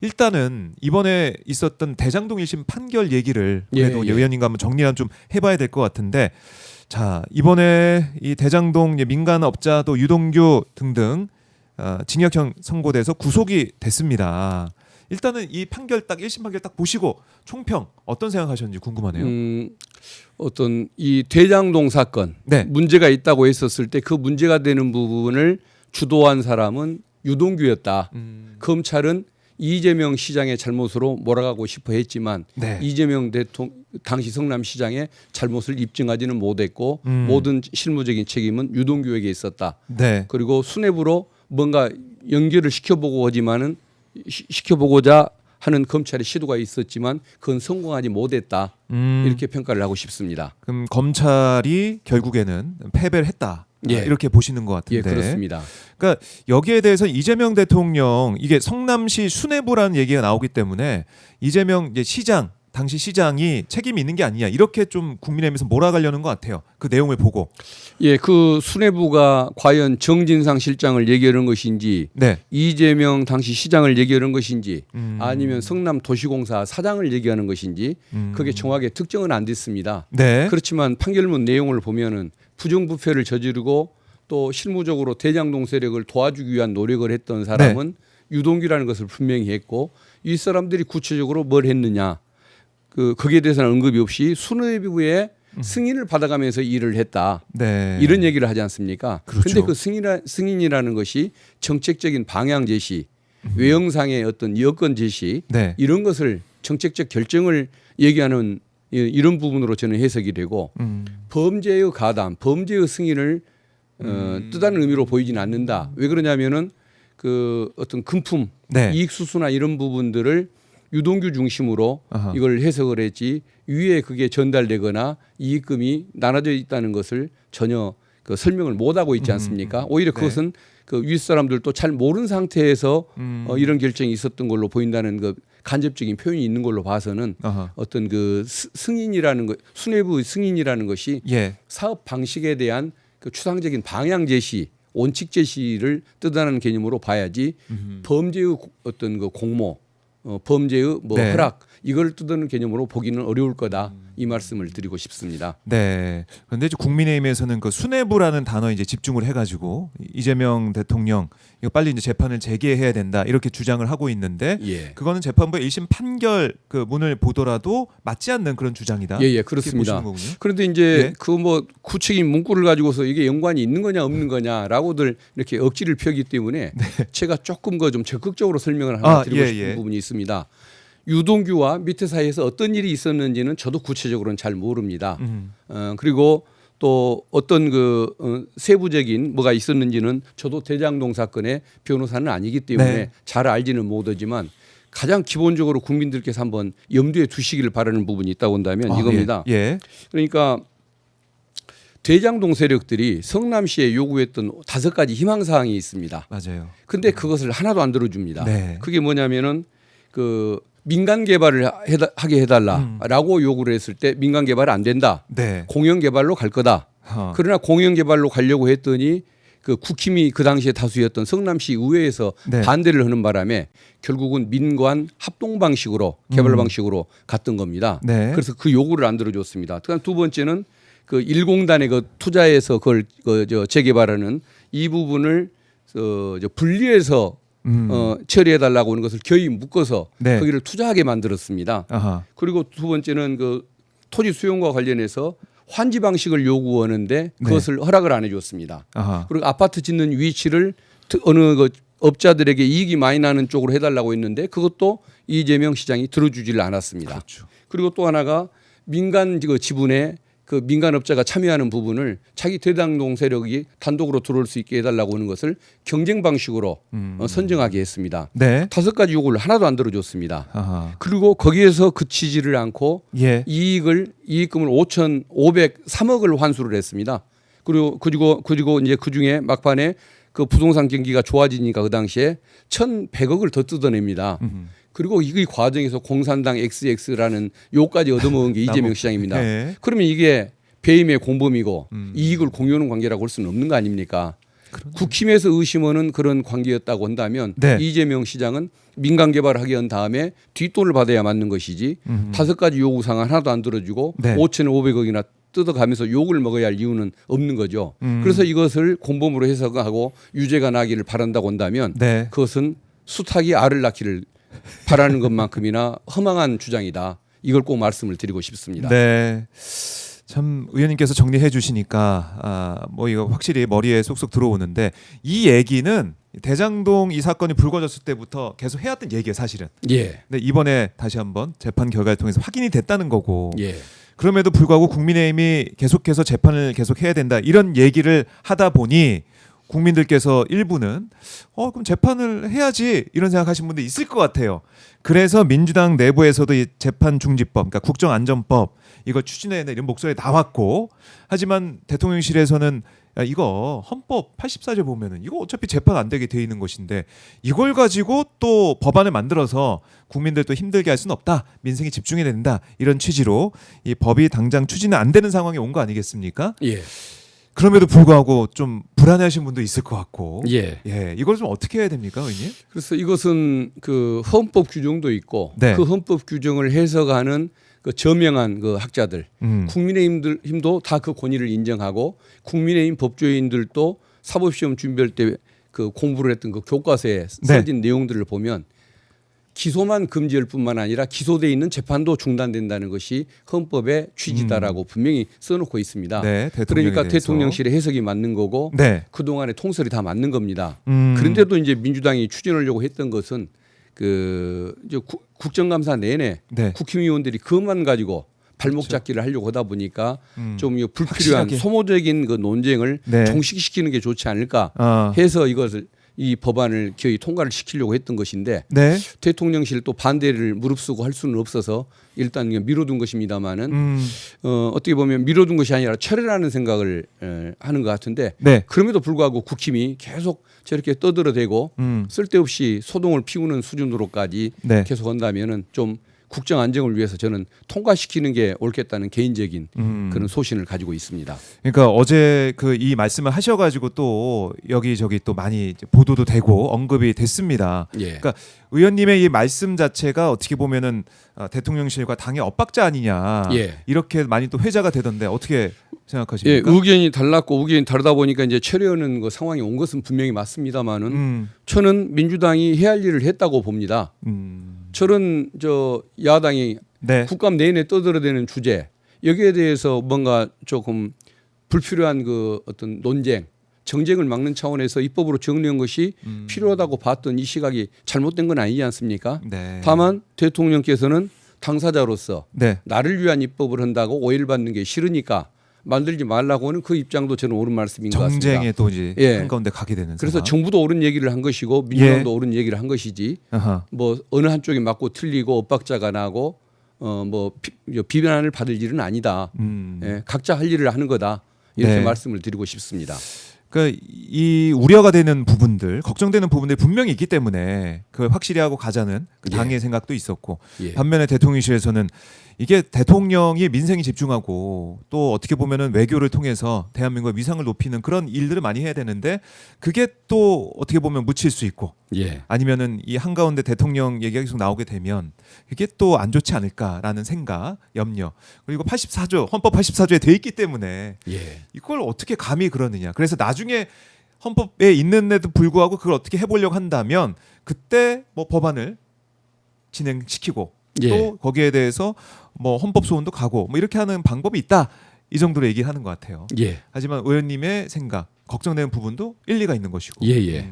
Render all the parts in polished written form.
일단은 이번에 있었던 대장동 1심 판결 얘기를 그래도 예. 의원님과 한번 정리를 좀 해봐야 될 것 같은데, 자 이번에 이 대장동 민간업자 또 유동규 등등 징역형 선고돼서 구속이 됐습니다. 일단은 이 판결 딱 1심 판결 딱 보시고 총평 어떤 생각하셨는지 궁금하네요. 어떤 이 대장동 사건 네. 문제가 있다고 했었을 때 그 문제가 되는 부분을 주도한 사람은 유동규였다. 검찰은 이재명 시장의 잘못으로 몰아가고 싶어 했지만 네. 이재명 당시 성남시장의 잘못을 입증하지는 못했고 모든 실무적인 책임은 유동규에게 있었다. 네. 그리고 수뇌부로 뭔가 연결을 시켜보고자 하는 검찰의 시도가 있었지만 그건 성공하지 못했다. 이렇게 평가를 하고 싶습니다. 그럼 검찰이 결국에는 패배를 했다. 예. 이렇게 보시는 것 같은데. 예, 그렇습니다. 그러니까 여기에 대해서 이재명 대통령 이게 성남시 수뇌부라는 얘기가 나오기 때문에 이재명 이제 시장 당시 시장이 책임이 있는 게 아니냐 이렇게 좀 국민의힘에서 몰아가려는 것 같아요. 그 내용을 보고. 예, 그 수뇌부가 과연 정진상 실장을 얘기하는 것인지 네. 이재명 당시 시장을 얘기하는 것인지 아니면 성남도시공사 사장을 얘기하는 것인지 그게 정확하게 특정은 안 됐습니다. 네. 그렇지만 판결문 내용을 보면은 부정부패를 저지르고 또 실무적으로 대장동 세력을 도와주기 위한 노력을 했던 사람은 유동규라는 것을 분명히 했고 이 사람들이 구체적으로 뭘 했느냐 거기에 대해서는 언급이 없이 수뇌부의 승인을 받아가면서 일을 했다. 네. 이런 얘기를 하지 않습니까? 그렇죠. 그런데 그 승인이라는 것이 정책적인 방향 제시, 외형상의 어떤 여건 제시 네. 이런 것을 정책적 결정을 얘기하는 이런 부분으로 저는 해석이 되고 범죄의 가담, 범죄의 승인을 뜻하는 의미로 보이지는 않는다. 왜 그러냐면은 그 어떤 금품, 네. 이익 수수나 이런 부분들을 유동규 중심으로 아하. 이걸 해석을 했지 위에 그게 전달되거나 이익금이 나눠져 있다는 것을 전혀 그 설명을 못 하고 있지 않습니까? 오히려 그것은 그 윗사람들도 잘 모르는 상태에서 이런 결정이 있었던 걸로 보인다는 그 간접적인 표현이 있는 걸로 봐서는 아하. 어떤 그 승인이라는 것, 수뇌부 승인이라는 것이 예. 사업 방식에 대한 그 추상적인 방향 제시, 원칙 제시를 뜻하는 개념으로 봐야지 범죄의 어떤 그 공모, 범죄의 뭐 네. 허락 이걸 뜻하는 개념으로 보기는 어려울 거다. 이 말씀을 드리고 싶습니다. 네. 그런데 이제 국민의힘에서는 그 수뇌부라는 단어에 이제 집중을 해가지고 이재명 대통령 이거 빨리 이제 재판을 재개해야 된다 이렇게 주장을 하고 있는데 예. 그거는 재판부의 1심 판결 그 문을 보더라도 맞지 않는 그런 주장이다. 예, 이렇게 그렇습니다. 보시는 거군요. 그런데 이제 예. 그 뭐 구체적인 문구를 가지고서 이게 연관이 있는 거냐 없는 거냐라고들 이렇게 억지를 펴기 때문에 제가 조금 그 좀 적극적으로 설명을 하나 드리고 싶은 부분이 있습니다. 유동규와 밑에 사이에서 어떤 일이 있었는지는 저도 구체적으로는 잘 모릅니다. 그리고 또 어떤 그 세부적인 뭐가 있었는지는 저도 대장동 사건의 변호사는 아니기 때문에 잘 알지는 못하지만 가장 기본적으로 국민들께서 한번 염두에 두시기를 바라는 부분이 있다고 한다면 이겁니다. 예. 그러니까 대장동 세력들이 성남시에 요구했던 5가지 희망 사항이 있습니다. 맞아요. 근데 그것을 하나도 안 들어줍니다. 네. 그게 뭐냐면은 그 민간 개발을 하게 해달라라고 요구를 했을 때 민간 개발 안 된다. 네. 공영 개발로 갈 거다. 그러나 공영 개발로 가려고 했더니 그 국힘이 그 당시에 다수였던 성남시 의회에서 반대를 하는 바람에 결국은 민관 합동 방식으로 개발 방식으로 갔던 겁니다. 네. 그래서 그 요구를 안 들어줬습니다. 그다음 두 번째는 그 일공단의 그 투자해서 그걸 재개발하는 이 부분을 분리해서 처리해달라고 하는 것을 겨이 묶어서 거기를 투자하게 만들었습니다. 아하. 그리고 두 번째는 그 토지 수용과 관련해서 환지 방식을 요구하는데 그것을 허락을 안 해줬습니다. 아하. 그리고 아파트 짓는 위치를 어느 그 업자들에게 이익이 많이 나는 쪽으로 해달라고 했는데 그것도 이재명 시장이 들어주지를 않았습니다. 그렇죠. 그리고 또 하나가 민간 그 지분에 그 민간업자가 참여하는 부분을 자기 대장동 세력이 단독으로 들어올 수 있게 해달라고 하는 것을 경쟁 방식으로 선정하게 했습니다. 네. 5가지 요구를 하나도 안 들어줬습니다. 아하. 그리고 거기에서 그치지를 않고 예. 이익금을 5,503억을 환수를 했습니다. 그리고 이제 그 중에 막판에 그 부동산 경기가 좋아지니까 그 당시에 1,100억을 더 뜯어냅니다. 그리고 이 과정에서 공산당 XX라는 요까지 얻어먹은 게 이재명 시장입니다. 네. 그러면 이게 배임의 공범이고 이익을 공유하는 관계라고 할 수는 없는 거 아닙니까? 국힘에서 의심하는 그런 관계였다고 한다면 네. 이재명 시장은 민간 개발을 하게 한 다음에 뒷돈을 받아야 맞는 것이지 5가지 요구 사항 하나도 안 들어주고 네. 5,500억이나 뜯어가면서 욕을 먹어야 할 이유는 없는 거죠. 그래서 이것을 공범으로 해석하고 유죄가 나기를 바란다고 한다면 네. 그것은 수탉이 알을 낳기를 바라는 것만큼이나 허망한 주장이다. 이걸 꼭 말씀을 드리고 싶습니다. 네. 참 의원님께서 정리해 주시니까 뭐 이거 확실히 머리에 쏙쏙 들어오는데 이 얘기는 대장동 이 사건이 불거졌을 때부터 계속 해왔던 얘기예요, 사실은. 예. 근데 이번에 다시 한번 재판 결과를 통해서 확인이 됐다는 거고. 예. 그럼에도 불구하고 국민의힘이 계속해서 재판을 계속 해야 된다 이런 얘기를 하다 보니 국민들께서 일부는 그럼 재판을 해야지 이런 생각하시는 분도 있을 것 같아요. 그래서 민주당 내부에서도 이 재판중지법, 그러니까 국정안전법 이걸 추진해야 된다 이런 목소리 나왔고, 하지만 대통령실에서는 야, 이거 헌법 84조 보면은 이거 어차피 재판 안 되게 돼 있는 것인데 이걸 가지고 또 법안을 만들어서 국민들도 힘들게 할 수는 없다. 민생에 집중해야 된다. 이런 취지로 이 법이 당장 추진은 안 되는 상황이 온 거 아니겠습니까? 예. 그럼에도 불구하고 좀 불안해하시는 분도 있을 것 같고. 예. 예. 이걸 좀 어떻게 해야 됩니까, 의원님? 그래서 이것은 그 헌법 규정도 있고 네. 그 헌법 규정을 해석하는 그 저명한 그 학자들, 국민의힘도 다 그 권위를 인정하고 국민의힘 법조인들도 사법시험 준비할 때 그 공부를 했던 그 교과서에 써진 내용들을 보면 기소만 금지할 뿐만 아니라 기소돼 있는 재판도 중단된다는 것이 헌법의 취지다라고 분명히 써놓고 있습니다. 네, 그러니까 대해서. 대통령실의 해석이 맞는 거고 네. 그동안의 통설이 다 맞는 겁니다. 음. 그런데도 이제 민주당이 추진하려고 했던 것은 그 이제 국정감사 내내 네. 국힘의원들이 그것만 가지고 발목 잡기를 하려고 하다 보니까 좀 이 불필요한 확실하게. 소모적인 그 논쟁을 네. 종식시키는 게 좋지 않을까 해서 이것을 이 법안을 거의 통과를 시키려고 했던 것인데 네. 대통령실 또 반대를 무릅쓰고 할 수는 없어서 일단 그냥 미뤄둔 것입니다마는 어떻게 보면 미뤄둔 것이 아니라 철회라는 생각을 하는 것 같은데 네. 그럼에도 불구하고 국힘이 계속 저렇게 떠들어대고 쓸데없이 소동을 피우는 수준으로까지 네. 계속 한다면은 좀 국정 안정을 위해서 저는 통과시키는 게 옳겠다는 개인적인 그런 소신을 가지고 있습니다. 그러니까 어제 그 이 말씀을 하셔가지고 또 여기저기 또 많이 이제 보도도 되고 언급이 됐습니다. 예. 그러니까 의원님의 이 말씀 자체가 어떻게 보면은 대통령실과 당의 엇박자 아니냐 예. 이렇게 많이 또 회자가 되던데 어떻게 생각하십니까? 예, 의견이 달랐고 의견이 다르다 보니까 이제 철회하는 그 상황이 온 것은 분명히 맞습니다만은 저는 민주당이 해야 할 일을 했다고 봅니다. 저는 저 야당이 네. 국감 내내 떠들어대는 주제 여기에 대해서 뭔가 조금 불필요한 그 어떤 논쟁 정쟁을 막는 차원에서 입법으로 정리한 것이 필요하다고 봤던 이 시각이 잘못된 건 아니지 않습니까? 네. 다만 대통령께서는 당사자로서 네. 나를 위한 입법을 한다고 오해를 받는 게 싫으니까 만들지 말라고 하는 그 입장도 저는 옳은 말씀인 것 같습니다. 정쟁에 또 이제 예. 한가운데 가게 되는 그래서 상황. 정부도 옳은 얘기를 한 것이고 민주당도 예. 옳은 얘기를 한 것이지 아하. 뭐 어느 한쪽이 맞고 틀리고 엇박자가 나고 뭐 비난을 받을 일은 아니다. 예, 각자 할 일을 하는 거다. 이렇게 네. 말씀을 드리고 싶습니다. 그러니까 이 우려가 되는 부분들, 걱정되는 부분들이 분명히 있기 때문에 그걸 확실히 하고 가자는 그 당의 예. 생각도 있었고 예. 반면에 대통령실에서는 이게 대통령이 민생에 집중하고 또 어떻게 보면은 외교를 통해서 대한민국의 위상을 높이는 그런 일들을 많이 해야 되는데 그게 또 어떻게 보면 묻힐 수 있고 예. 아니면은 이 한가운데 대통령 얘기가 계속 나오게 되면 그게 또 안 좋지 않을까라는 생각, 염려. 그리고 84조 헌법 84조에 돼 있기 때문에 예. 이걸 어떻게 감히 그러느냐. 그래서 나중에 헌법에 있는데도 불구하고 그걸 어떻게 해보려고 한다면 그때 뭐 법안을 진행시키고 예. 또 거기에 대해서 뭐 헌법 소원도 가고 뭐 이렇게 하는 방법이 있다. 이 정도로 얘기를 하는 것 같아요. 예. 하지만 의원님의 생각, 걱정되는 부분도 일리가 있는 것이고. 예. 예.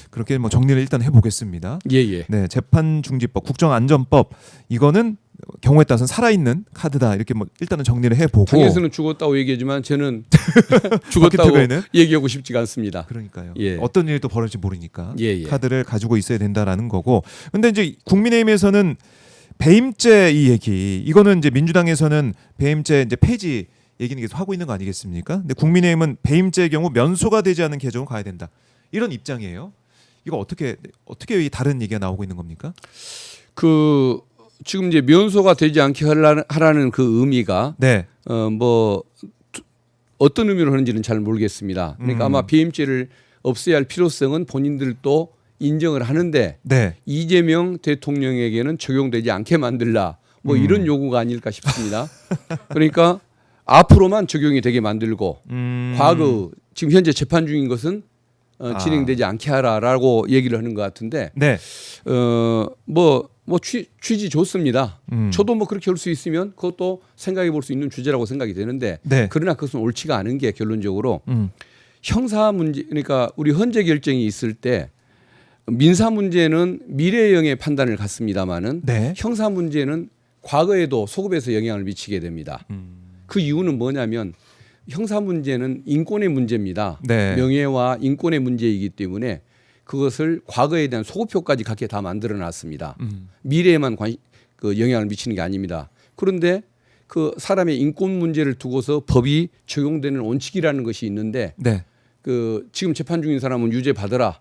그렇게 뭐 정리를 일단 해보겠습니다. 예. 예. 네, 재판중지법, 국정안전법 이거는 경우에 따라서는 살아있는 카드다 이렇게 뭐 일단은 정리를 해보고. 당에서는 죽었다고 얘기하지만 저는 박근혜 죽었다고 특위는? 얘기하고 싶지가 않습니다. 그러니까요. 예. 어떤 일이 또 벌어질지 모르니까 예, 예. 카드를 가지고 있어야 된다라는 거고. 근데 이제 국민의힘에서는 배임죄 이 얘기 이거는 이제 민주당에서는 배임죄 이제 폐지 얘기는 계속 하고 있는 거 아니겠습니까? 근데 국민의힘은 배임죄의 경우 면소가 되지 않은 개정은 가야 된다 이런 입장이에요. 이거 어떻게 이 다른 얘기가 나오고 있는 겁니까? 그 지금 이제 면소가 되지 않게 하라는 그 의미가 네, 뭐 어떤 의미로 하는지는 잘 모르겠습니다. 그러니까 아마 배임죄를 없애야 할 필요성은 본인들도 인정을 하는데 네. 이재명 대통령에게는 적용되지 않게 만들라 뭐 이런 요구가 아닐까 싶습니다. 그러니까 앞으로만 적용이 되게 만들고 과거 지금 현재 재판 중인 것은 진행되지 않게 하라라고 얘기를 하는 것 같은데 네. 뭐 취지 좋습니다. 저도 뭐 그렇게 할 수 있으면 그것도 생각해 볼 수 있는 주제라고 생각이 되는데 네. 그러나 그것은 옳지가 않은 게 결론적으로 형사 문제 그러니까 우리 헌재 결정이 있을 때 민사 문제는 미래형의 판단을 갖습니다마는 네. 형사 문제는 과거에도 소급해서 영향을 미치게 됩니다. 그 이유는 뭐냐면 형사 문제는 인권의 문제입니다. 네. 명예와 인권의 문제이기 때문에 그것을 과거에 대한 소급효까지 갖게 다 만들어 놨습니다. 미래에만 그 영향을 미치는 게 아닙니다. 그런데 그 사람의 인권 문제를 두고서 법이 적용되는 원칙이라는 것이 있는데 네. 그 지금 재판 중인 사람은 유죄 받으라.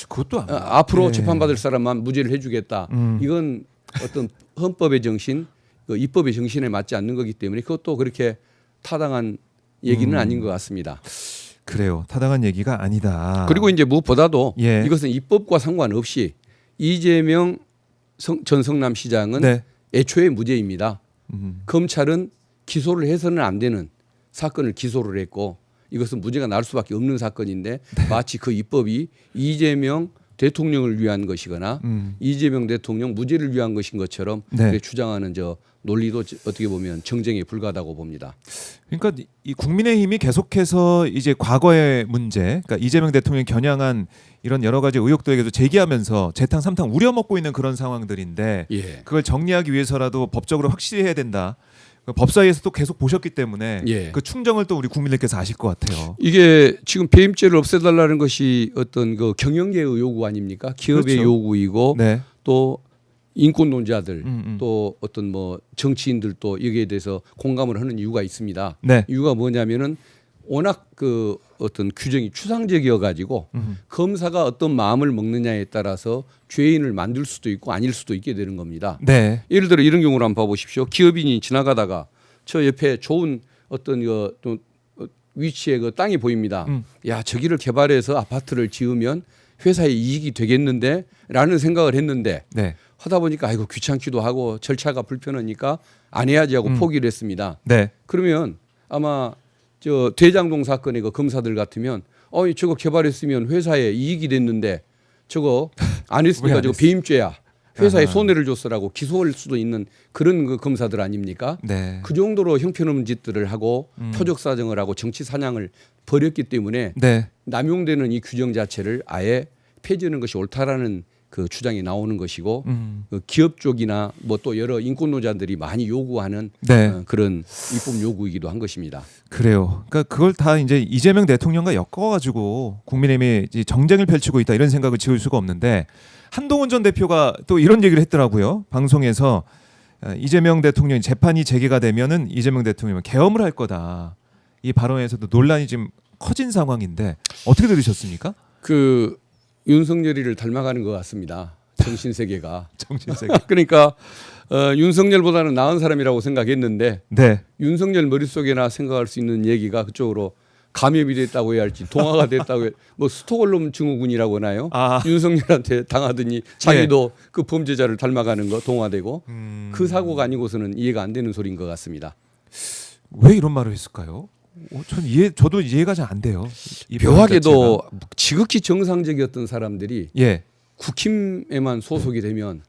그것도 안 앞으로 네. 재판받을 사람만 무죄를 해주겠다. 이건 어떤 헌법의 정신, 그 입법의 정신에 맞지 않는 거기 때문에 그것도 그렇게 타당한 얘기는 아닌 것 같습니다. 그래요. 타당한 얘기가 아니다. 그리고 이제 무엇보다도 예. 이것은 입법과 상관없이 이재명 전 성남시장은 네. 애초에 무죄입니다. 검찰은 기소를 해서는 안 되는 사건을 기소를 했고 이것은 무죄가 날 수밖에 없는 사건인데 마치 그 입법이 이재명 대통령을 위한 것이거나 이재명 대통령 무죄를 위한 것인 것처럼 네. 그렇게 주장하는 저 논리도 어떻게 보면 정쟁에 불과하다고 봅니다. 그러니까 이 국민의힘이 계속해서 이제 과거의 문제, 그러니까 이재명 대통령이 겨냥한 이런 여러 가지 의혹들에 계속 제기하면서 재탕 삼탕 우려먹고 있는 그런 상황들인데 예. 그걸 정리하기 위해서라도 법적으로 확실히 해야 된다. 법사위에서 또 계속 보셨기 때문에 예. 그 충정을 또 우리 국민들께서 아실 것 같아요. 이게 지금 배임죄를 없애달라는 것이 어떤 그 경영계의 요구 아닙니까? 기업의 그렇죠. 요구이고 네. 또 인권론자들 음. 또 어떤 뭐 정치인들도 여기에 대해서 공감을 하는 이유가 있습니다. 네. 이유가 뭐냐면은 워낙 그 어떤 규정이 추상적이어 가지고 검사가 어떤 마음을 먹느냐에 따라서 죄인을 만들 수도 있고 아닐 수도 있게 되는 겁니다. 네. 예를 들어 이런 경우를 한번 봐보십시오. 기업인이 지나가다가 저 옆에 좋은 어떤 또 위치에 그 땅이 보입니다. 야 저기를 개발해서 아파트를 지으면 회사에 이익이 되겠는데라는 생각을 했는데 네. 하다 보니까 아이고 귀찮기도 하고 절차가 불편하니까 안 해야지 하고 포기를 했습니다. 네. 그러면 아마 저 대장동 사건의 그 검사들 같으면 저거 개발했으면 회사에 이익이 됐는데 저거 안 했으니까 저거 배임죄야. 회사에 손해를 줬어라고 기소할 수도 있는 그런 그 검사들 아닙니까? 네. 그 정도로 형편없는 짓들을 하고 표적 사정을 하고 정치 사냥을 벌였기 때문에 네. 남용되는 이 규정 자체를 아예 폐지하는 것이 옳다라는 그 주장이 나오는 것이고 그 기업 쪽이나 뭐 또 여러 인권노자들이 많이 요구하는 네. 그런 입법 요구이기도 한 것입니다. 그래요. 그러니까 그걸 다 이제 이재명 대통령과 엮어가지고 국민의힘이 이제 정쟁을 펼치고 있다 이런 생각을 지울 수가 없는데 한동훈 전 대표가 또 이런 얘기를 했더라고요. 방송에서 이재명 대통령 재판이 재개가 되면은 이재명 대통령은 계엄을 할 거다. 이 발언에서도 논란이 지금 커진 상황인데 어떻게 들으셨습니까? 그 윤석열이를 닮아가는 것 같습니다. 정신 세계가. 정신세계. 그러니까 윤석열보다는 나은 사람이라고 생각했는데 네. 윤석열 머릿속에나 생각할 수 있는 얘기가 그쪽으로 감염이 됐다고 해야 할지 동화가 됐다고 뭐 스톡홀름 증후군이라고 하나요? 아. 윤석열한테 당하더니 자기도 그 범죄자를 닮아가는 거 동화되고 그 사고가 아니고서는 이해가 안 되는 소리인 것 같습니다. 왜 이런 말을 했을까요? 저도 이해가 잘 안 돼요. 이 묘하게도 지극히 정상적이었던 사람들이 예. 국힘에만 소속이 되면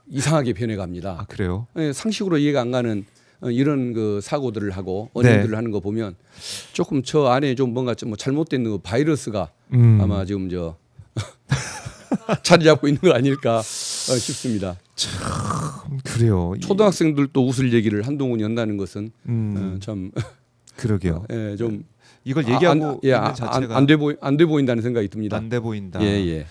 이상하게 변해갑니다. 아 그래요? 상식으로 이해가 안 가는 이런 그 사고들을 하고 언행들을 하는 거 보면 조금 저 안에 좀 뭔가 좀 잘못된 그 바이러스가 아마 지금 저 자리 잡고 있는 거 아닐까 싶습니다. 그래요. 초등학생들도 웃을 얘기를 한동훈이 한다는 것은 참 그러게요. 좀 이걸 얘기하고 있는 자체가 안 돼 보인다는 생각이 듭니다. 안 돼 보인다. 예.